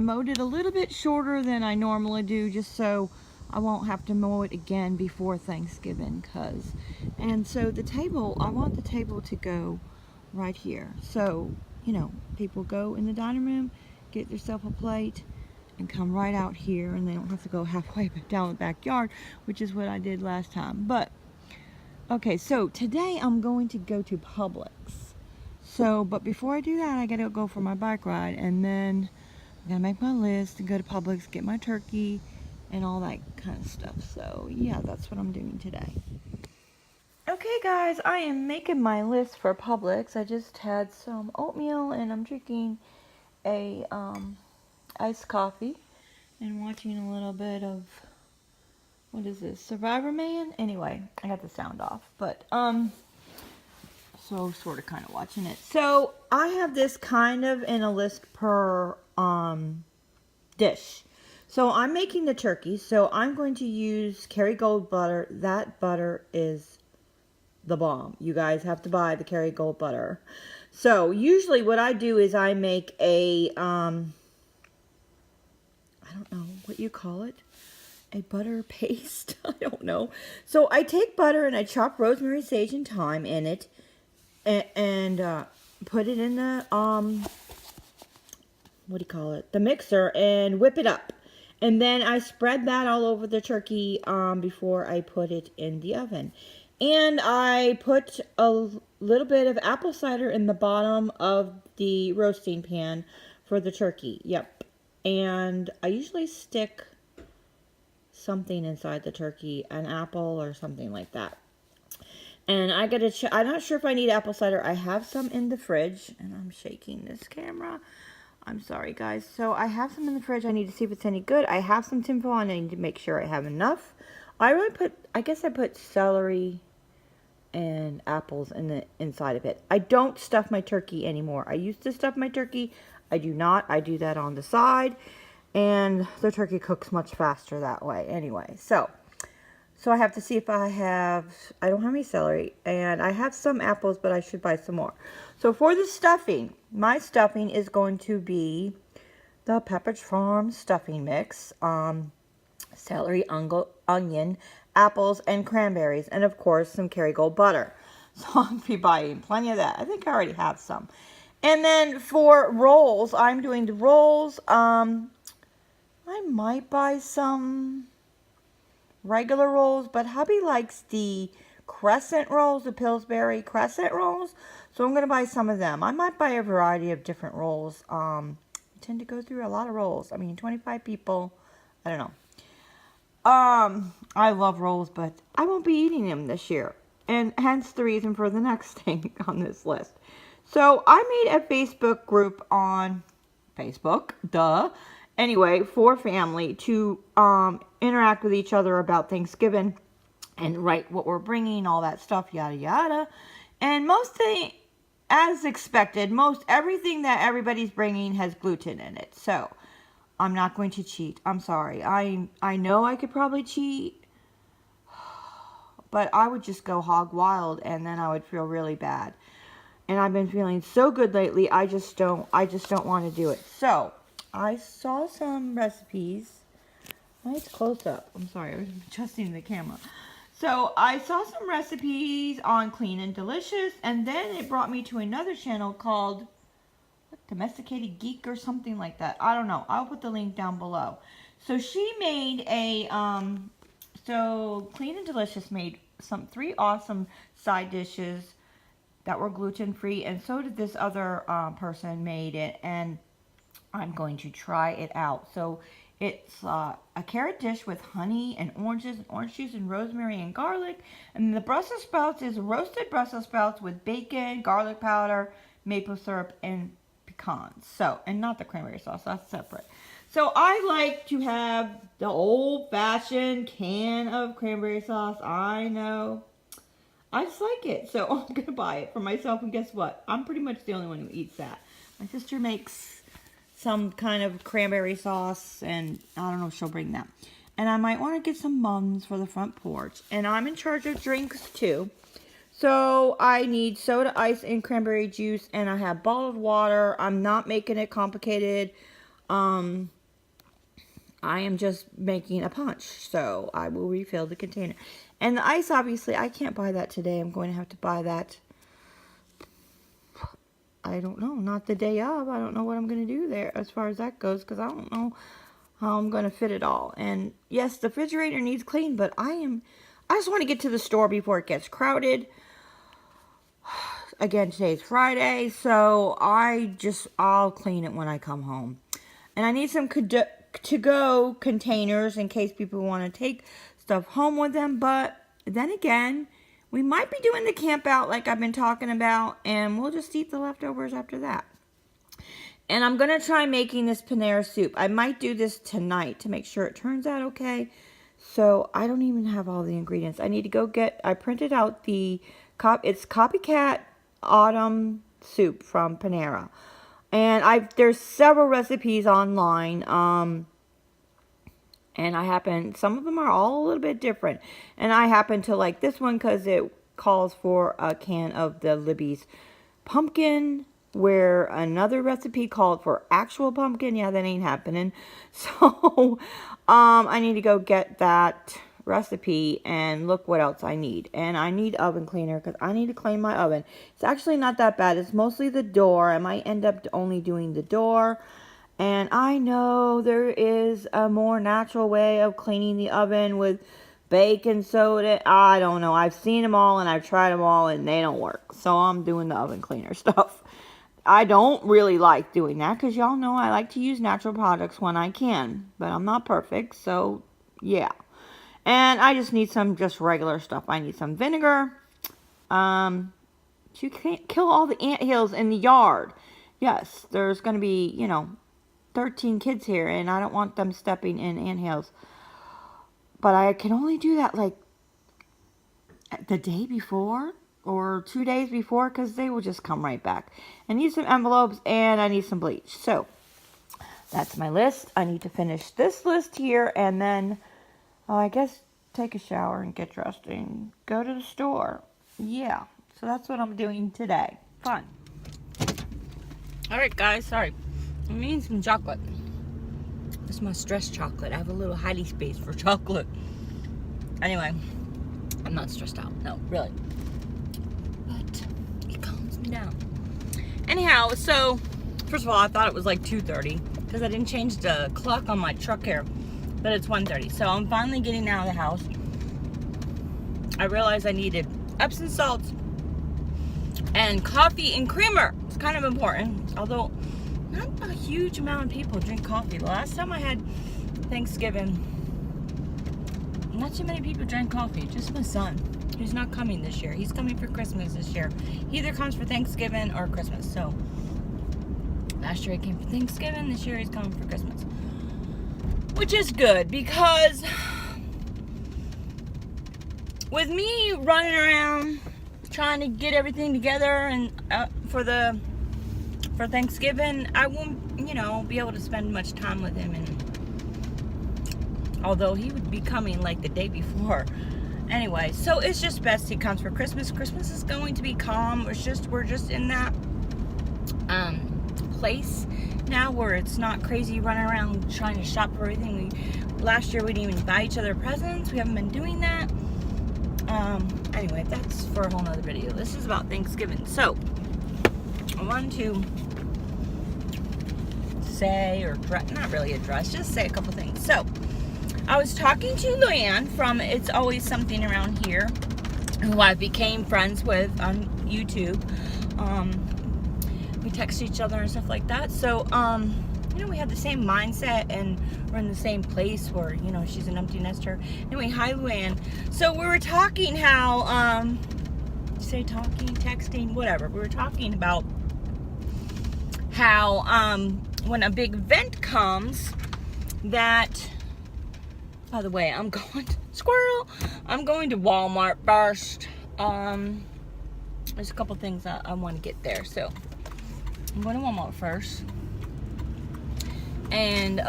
I mowed it a little bit shorter than I normally do, just so I won't have to mow it again before Thanksgiving. And so the table, I want the table to go right here. So, you know, people go in the dining room, get themselves a plate, and come right out here, and they don't have to go halfway down the backyard, which is what I did last time. But okay, so today I'm going to go to Publix. So, but before I do that, I gotta go for my bike ride, and then I'm gonna make my list and go to Publix, get my turkey, and all that kind of stuff. So, yeah, that's what I'm doing today. Okay, guys, I am making my list for Publix. I just had some oatmeal, and I'm drinking a iced coffee, and watching a little bit of, what is this, Survivor Man? Anyway, I got the sound off, but, so sort of kind of watching it. So I have this kind of in a list per dish. So I'm making the turkey. So I'm going to use Kerrygold butter. That butter is the bomb. You guys have to buy the Kerrygold butter. So usually what I do is I make a I don't know what you call it. A butter paste. I don't know. So I take butter and I chop rosemary, sage, and thyme in it. And put it in the what do you call it, the mixer, and whip it up, and then I spread that all over the turkey before I put it in the oven. And I put a little bit of apple cider in the bottom of the roasting pan for the turkey. Yep. And I usually stick something inside the turkey, an apple or something like that. And I gotta check. I'm not sure if I need apple cider. I have some in the fridge, and I'm shaking this camera. I'm sorry, guys. So I have some in the fridge. I need to see if it's any good. I have some tinfoil, and I need to make sure I have enough. I guess I put celery and apples in the inside of it. I don't stuff my turkey anymore. I used to stuff my turkey. I do not. I do that on the side, and the turkey cooks much faster that way. Anyway, so I have to see if I don't have any celery, and I have some apples, but I should buy some more. So for the stuffing, my stuffing is going to be the Pepperidge Farm stuffing mix, celery, onion, apples, and cranberries, and of course some Kerrygold butter. So I'll be buying plenty of that. I think I already have some. And then for rolls, I'm doing the rolls. I might buy some regular rolls, but hubby likes the crescent rolls, the Pillsbury crescent rolls, so I'm going to buy some of them. I might buy a variety of different rolls. I tend to go through a lot of rolls. I mean, 25 people, I don't know. I love rolls, but I won't be eating them this year, and hence the reason for the next thing on this list. So I made a Facebook group on Facebook, anyway, for family to interact with each other about Thanksgiving and write what we're bringing, all that stuff, yada yada. And mostly, as expected, everything that everybody's bringing has gluten in it. So I'm not going to cheat. I'm sorry. I know I could probably cheat, but I would just go hog wild, and then I would feel really bad. And I've been feeling so good lately. I just don't want to do it. So I saw some recipes. Nice close up. I'm sorry, I was adjusting the camera. So I saw some recipes on Clean and Delicious, and then it brought me to another channel called Domesticated Geek or something like that. I don't know. I'll put the link down below. So she made so Clean and Delicious made 3 awesome side dishes that were gluten-free, and so did this other person made it, and I'm going to try it out. So it's a carrot dish with honey and orange juice and rosemary and garlic. And the Brussels sprouts is roasted Brussels sprouts with bacon, garlic powder, maple syrup, and pecans. So, and not the cranberry sauce, that's separate. So I like to have the old-fashioned can of cranberry sauce. I know. I just like it. So I'm going to buy it for myself. And guess what? I'm pretty much the only one who eats that. My sister makes some kind of cranberry sauce, and I don't know if she'll bring that. And I might want to get some mums for the front porch. And I'm in charge of drinks too. So I need soda ice and cranberry juice, and I have bottled water. I'm not making it complicated. I am just making a punch, so I will refill the container. And the ice, obviously, I can't buy that today. I'm going to have to buy that, I don't know, not the day of. I don't know what I'm going to do there as far as that goes, because I don't know how I'm going to fit it all. And yes, the refrigerator needs clean, but I just want to get to the store before it gets crowded. Again, today's Friday, so I'll clean it when I come home. And I need some to-go containers in case people want to take stuff home with them. But then again, we might be doing the camp out like I've been talking about, and we'll just eat the leftovers after that. And I'm going to try making this Panera soup. I might do this tonight to make sure it turns out okay. So I don't even have all the ingredients. I need to go I printed out it's Copycat Autumn Soup from Panera. And there's several recipes online, and some of them are all a little bit different. And I happen to like this one because it calls for a can of the Libby's pumpkin, where another recipe called for actual pumpkin. Yeah, that ain't happening. So, I need to go get that recipe and look what else I need. And I need oven cleaner because I need to clean my oven. It's actually not that bad. It's mostly the door. I might end up only doing the door. And I know there is a more natural way of cleaning the oven with baking soda. I don't know. I've seen them all and I've tried them all and they don't work. So I'm doing the oven cleaner stuff. I don't really like doing that because y'all know I like to use natural products when I can. But I'm not perfect. So yeah. And I just need some just regular stuff. I need some vinegar. You can't kill all the anthills in the yard. Yes, there's going to be, 13 kids here. And I don't want them stepping in anthills. But I can only do that like the day before or 2 days before. Because they will just come right back. I need some envelopes and I need some bleach. So that's my list. I need to finish this list here. And then I guess take a shower and get dressed and go to the store. Yeah, so that's what I'm doing today. Fun. Alright guys, sorry. I'm eating some chocolate. This is my stress chocolate. I have a little hidey space for chocolate. Anyway, I'm not stressed out. No, really. But it calms me down. Anyhow, so, first of all, I thought it was like 2:30 because I didn't change the clock on my truck here. But it's 1:30, so I'm finally getting out of the house. I realized I needed Epsom salts and coffee and creamer. It's kind of important, although not a huge amount of people drink coffee. The last time I had Thanksgiving, not too many people drank coffee. Just my son, who's not coming this year. He's coming for Christmas this year. He either comes for Thanksgiving or Christmas. So last year he came for Thanksgiving. This year he's coming for Christmas. Which is good because with me running around trying to get everything together and for Thanksgiving, I won't, be able to spend much time with him. And although he would be coming like the day before. Anyway, so it's just best he comes for Christmas. Christmas is going to be calm. We're just in that place now where it's not crazy running around trying to shop for everything. Last year we didn't even buy each other presents. We haven't been doing that. Anyway, that's for a whole nother video. This is about Thanksgiving. So I wanted to say, or not really address, just say a couple things. So I was talking to Luann from It's Always Something Around Here, who I became friends with on YouTube. We text each other and stuff like that. So, we have the same mindset and we're in the same place where, she's an empty nester. Anyway, hi Luann. So we were talking how, texting, whatever. We were talking about how, when a big event comes that, by the way, I'm going to Walmart first. There's a couple things I want to get there. So I'm going to Walmart first. And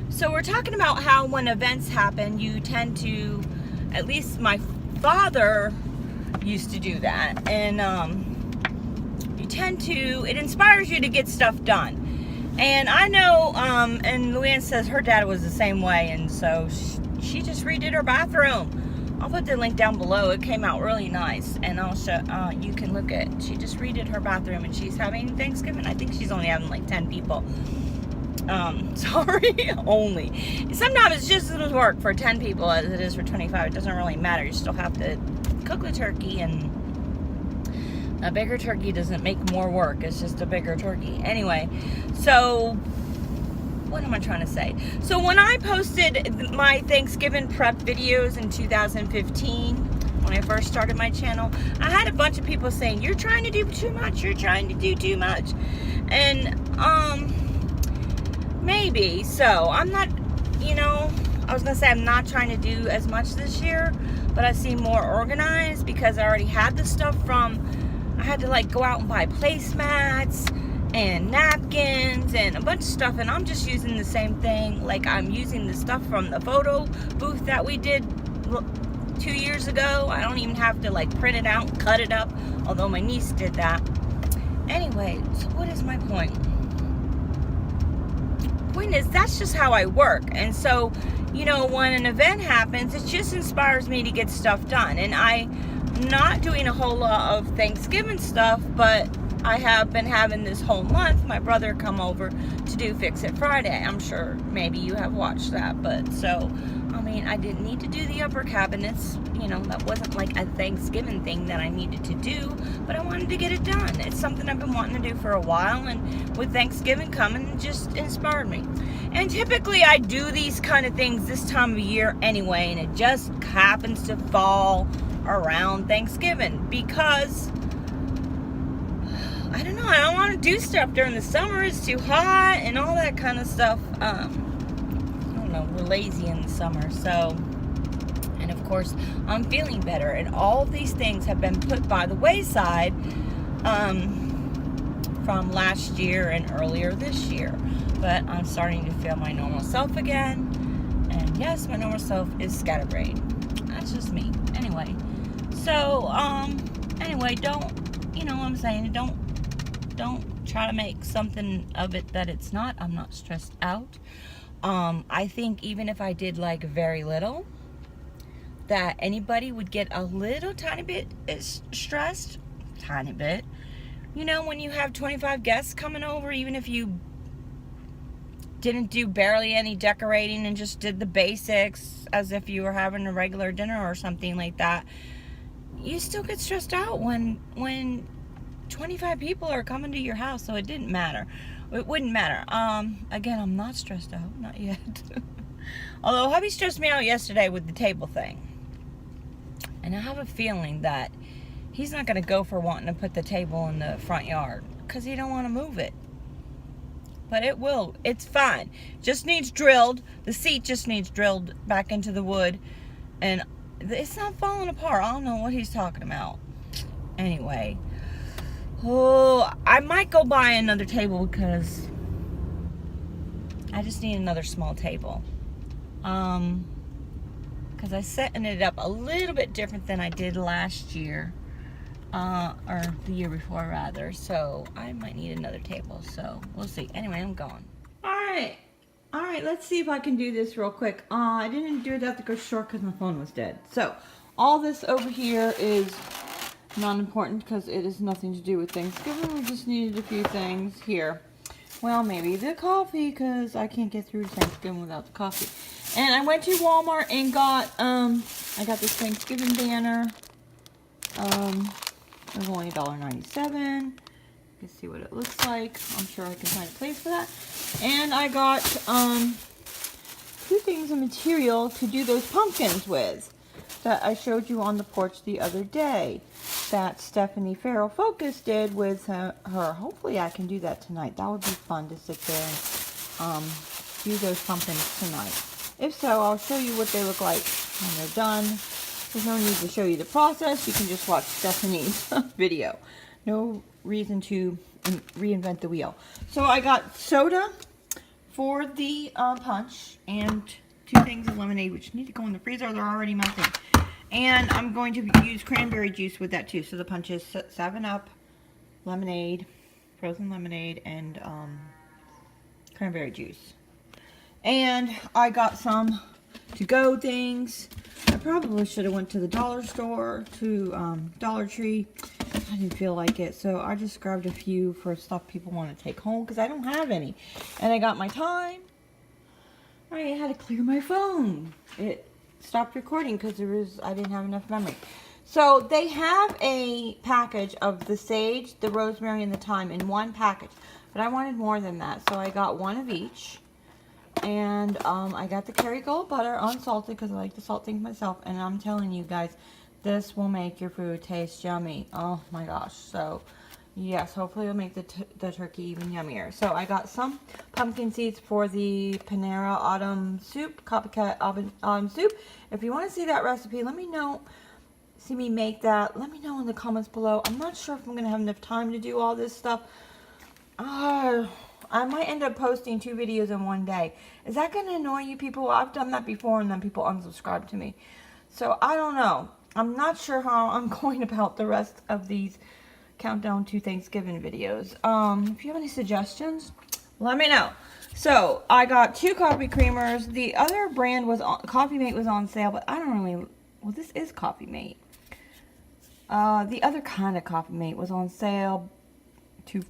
so we're talking about how when events happen, you tend to, at least my father used to do that. And it inspires you to get stuff done. And I know, and Luann says her dad was the same way, and so she just redid her bathroom. I'll put the link down below. It came out really nice, and I'll show, you can look at, she just redid her bathroom, and she's having Thanksgiving. I think she's only having like 10 people. Sorry, only. Sometimes it's just as much work for 10 people as it is for 25. It doesn't really matter. You still have to cook the turkey, and a bigger turkey doesn't make more work. It's just a bigger turkey. Anyway, so what am I trying to say? So when I posted my Thanksgiving prep videos in 2015, when I first started my channel, I had a bunch of people saying, you're trying to do too much, you're trying to do too much. And maybe so. I'm not, you know, I was gonna say I'm not trying to do as much this year, but I seem more organized because I already had the stuff from, I had to like go out and buy placemats and napkins and a bunch of stuff, and I'm just using the same thing. Like, I'm using the stuff from the photo booth that we did 2 years ago. I don't even have to like print it out and cut it up, although my niece did that. Anyway, so what is my point? Point is, that's just how I work. And so, you know, when an event happens, it just inspires me to get stuff done. And I'm not doing a whole lot of Thanksgiving stuff, but I have been having this whole month my brother come over to do Fix It Friday. I'm sure maybe you have watched that, but so, I mean, I didn't need to do the upper cabinets. You know, that wasn't like a Thanksgiving thing that I needed to do, but I wanted to get it done. It's something I've been wanting to do for a while, and with Thanksgiving coming, it just inspired me. And typically I do these kind of things this time of year anyway, and it just happens to fall around Thanksgiving because I don't know, I don't want to do stuff during the summer. It's too hot and all that kind of stuff. I don't know, we're lazy in the summer, so, and of course I'm feeling better, and all of these things have been put by the wayside from last year and earlier this year. But I'm starting to feel my normal self again, and yes, my normal self is scatterbrained. That's just me. Anyway, so anyway, don't, you know what I'm saying, don't try to make something of it that it's not. I'm not stressed out. I think even if I did like very little, that anybody would get a little tiny bit stressed. Tiny bit. You know, when you have 25 guests coming over, even if you didn't do barely any decorating and just did the basics as if you were having a regular dinner or something like that, you still get stressed out when 25 people are coming to your house. So it didn't matter. It wouldn't matter. Again, I'm not stressed out, not yet. Although hubby stressed me out yesterday with the table thing, and I have a feeling that he's not going to go for wanting to put the table in the front yard because he don't want to move it. But it will. It's fine. Just needs drilled. The seat just needs drilled back into the wood, and it's not falling apart. I don't know what he's talking about. Anyway, oh, I might go buy another table because I just need another small table. Because I setting it up a little bit different than I did last year, or the year before rather. So I might need another table. So we'll see. Anyway, I'm going. All right. Let's see if I can do this real quick. I didn't do it at the grocery store because my phone was dead. So all this over here is not important because it has nothing to do with Thanksgiving. We just needed a few things here. Well, maybe the coffee, because I can't get through Thanksgiving without the coffee. And I went to Walmart and got, I got this Thanksgiving banner. It was only $1.97. You can see what it looks like. I'm sure I can find a place for that. And I got, 2 things of material to do those pumpkins with that I showed you on the porch the other day that Stephanie Farrell Focus did with her. Hopefully I can do that tonight. That would be fun to sit there and do those pumpkins tonight. If so, I'll show you what they look like when they're done. There's no need to show you the process. You can just watch Stephanie's video. No reason to reinvent the wheel. So I got soda for the punch and 2 things of lemonade, which need to go in the freezer. They're already melting. And I'm going to use cranberry juice with that too. So the punch is 7-Up, lemonade, frozen lemonade, and cranberry juice. And I got some to-go things. I probably should have went to the dollar store, to Dollar Tree. I didn't feel like it, so I just grabbed a few for stuff people want to take home because I don't have any. And I got my time. I had to clear my phone. It stopped recording because I didn't have enough memory. So they have a package of the sage, the rosemary, and the thyme in one package. But I wanted more than that, so I got one of each. And I got the Kerrygold butter unsalted because I like to salt things myself. And I'm telling you guys, this will make your food taste yummy. Oh my gosh. So yes, hopefully it'll make the turkey even yummier. So I got some pumpkin seeds for the Panera autumn soup, copycat autumn soup. If you want to see that recipe, let me know. See me make that. Let me know in the comments below. I'm not sure if I'm going to have enough time to do all this stuff. I might end up posting 2 videos in one day. Is that going to annoy you people? I've done that before and then people unsubscribe to me. So I don't know. I'm not sure how I'm going about the rest of these countdown to Thanksgiving videos. If you have any suggestions, let me know. So I got 2 coffee creamers. The other brand was Coffee Mate was on sale, but I don't really. Well, this is Coffee Mate. The other kind of Coffee Mate was on sale. 2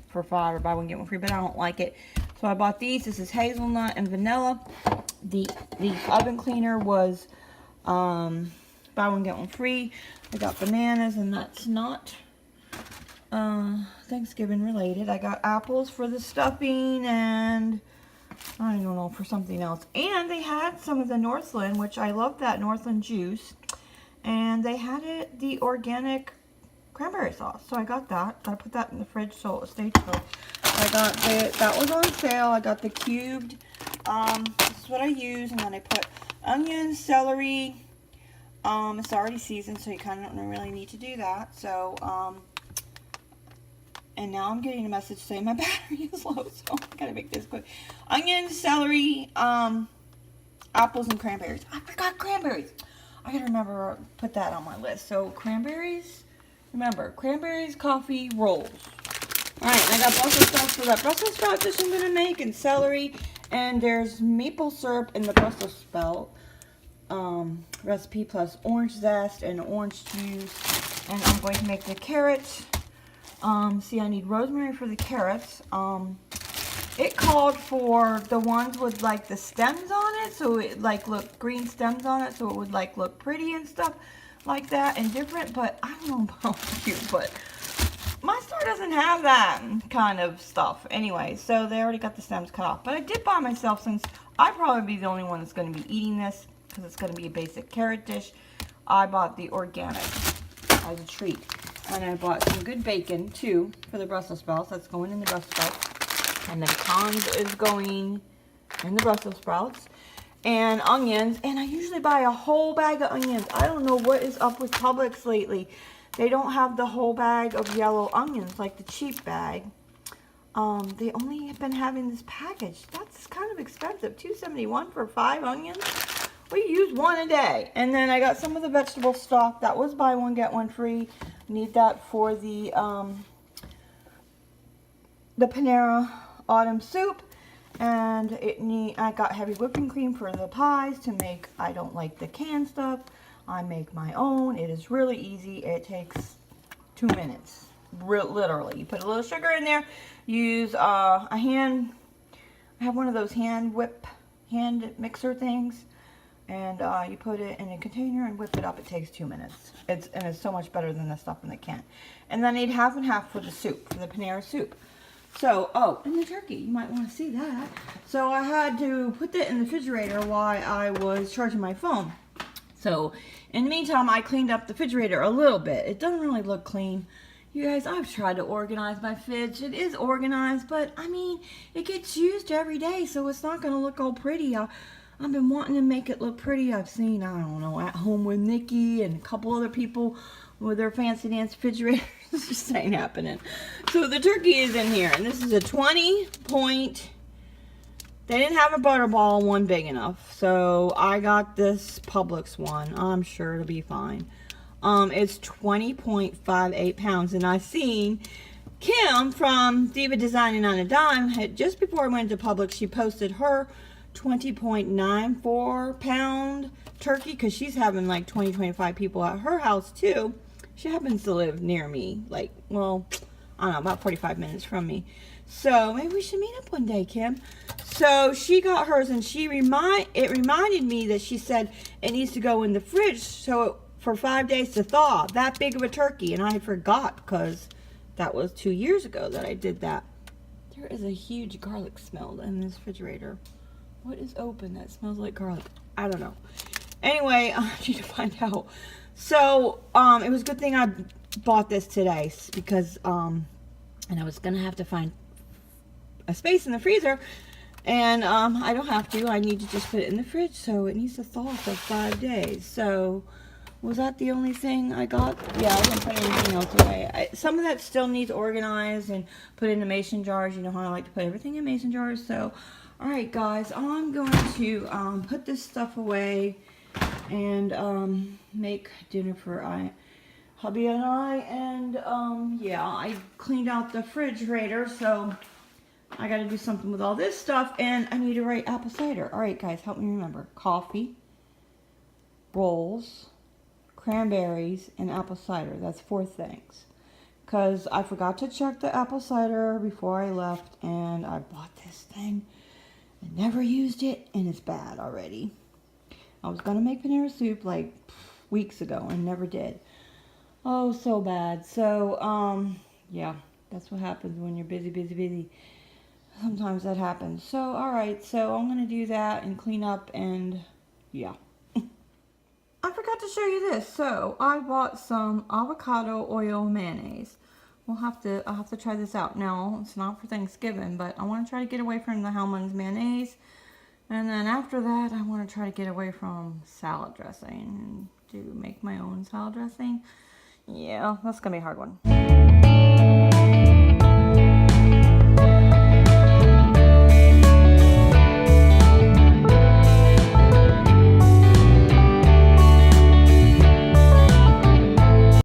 for $5 or buy one get one free, but I don't like it. So I bought these. This is hazelnut and vanilla. The oven cleaner was buy one get one free. I got bananas, and that's not Thanksgiving related. I got apples for the stuffing, and I don't know, for something else. And they had some of the Northland, which I love that Northland juice. And they had the organic cranberry sauce. So I got that. Gotta put that in the fridge so it stays chilled. I got that was on sale. I got the cubed. This is what I use. And then I put onions, celery. It's already seasoned, so you kind of don't really need to do that. So, and now I'm getting a message saying my battery is low, so I gotta make this quick. Onions, celery, apples, and cranberries. I forgot cranberries. I gotta remember put that on my list. So cranberries, remember, cranberries, coffee, rolls. Alright, and I got Brussels sprouts for that Brussels sprout dish I'm gonna make, and celery, and there's maple syrup in the Brussels sprout recipe, plus orange zest and orange juice. And I'm going to make the carrots. See, I need rosemary for the carrots. It called for the ones with like the stems on it, so it like look green stems on it, so it would like look pretty and stuff like that and different. But I don't know about you, but my store doesn't have that kind of stuff anyway, so they already got the stems cut off. But I did buy myself, since I'd probably be the only one that's going to be eating this because it's going to be a basic carrot dish, I bought the organic as a treat. And I bought some good bacon too for the Brussels sprouts. That's going in the Brussels sprouts. And the pecans is going in the Brussels sprouts. And onions. And I usually buy a whole bag of onions. I don't know what is up with Publix lately. They don't have the whole bag of yellow onions like the cheap bag. They only have been having this package. That's kind of expensive. $2.71 for 5 onions. We use 1 a day. And then I got some of the vegetable stock. That was buy one get one free. Need that for the Panera autumn soup. And I got heavy whipping cream for the pies to make. I don't like the canned stuff. I make my own. It is really easy. It takes 2 minutes. Literally. You put a little sugar in there. Use I have one of those hand mixer things. And you put it in a container and whip it up. It takes 2 minutes. It's so much better than the stuff in the can. And then I need half and half for the soup, for the Panera soup. So, oh, and the turkey. You might want to see that. So I had to put that in the refrigerator while I was charging my phone. So, in the meantime, I cleaned up the refrigerator a little bit. It doesn't really look clean. You guys, I've tried to organize my fridge. It is organized, but, I mean, it gets used every day, so it's not going to look all pretty. I've been wanting to make it look pretty. I've seen, I don't know, At Home with Nikki and a couple other people with their fancy dance refrigerators. It just ain't happening. So the turkey is in here, and this is a 20-point. They didn't have a butterball one big enough, so I got this Publix one. I'm sure it'll be fine. It's 20.58 pounds, and I've seen Kim from Diva Designing on a Dime had, just before I went to Publix, she posted her 20.94 pound turkey, because she's having like 25 people at her house too. She happens to live near me, like, well, I don't know, about 45 minutes from me. So maybe we should meet up one day, Kim. So she got hers, and it reminded me that she said it needs to go in the fridge for 5 days to thaw. That big of a turkey, and I forgot, because that was 2 years ago that I did that. There is a huge garlic smell in this refrigerator. What is open that smells like garlic? I don't know. Anyway, I need to find out. So, it was a good thing I bought this today, because, and I was going to have to find a space in the freezer, and, I don't have to. I need to just put it in the fridge, so it needs to thaw for 5 days. So, was that the only thing I got? Yeah, I didn't put anything else away. Some of that still needs organized and put into mason jars. You know how I like to put everything in mason jars. So, alright guys, I'm going to put this stuff away and make dinner for hubby and I. And yeah, I cleaned out the refrigerator, so I got to do something with all this stuff. And I need to write apple cider. Alright guys, help me remember. Coffee, rolls, cranberries, and apple cider. That's 4 things. Because I forgot to check the apple cider before I left, and I bought this thing. I never used it, and it's bad already. I was going to make Panera soup like weeks ago and never did. Oh, so bad. So, yeah, that's what happens when you're busy. Sometimes that happens. So, alright, so I'm going to do that and clean up, and yeah. I forgot to show you this. So, I bought some avocado oil mayonnaise. I'll have to try this out. Now, it's not for Thanksgiving, but I want to try to get away from the Hellmann's mayonnaise. And then after that, I want to try to get away from salad dressing and make my own salad dressing. Yeah, that's going to be a hard one.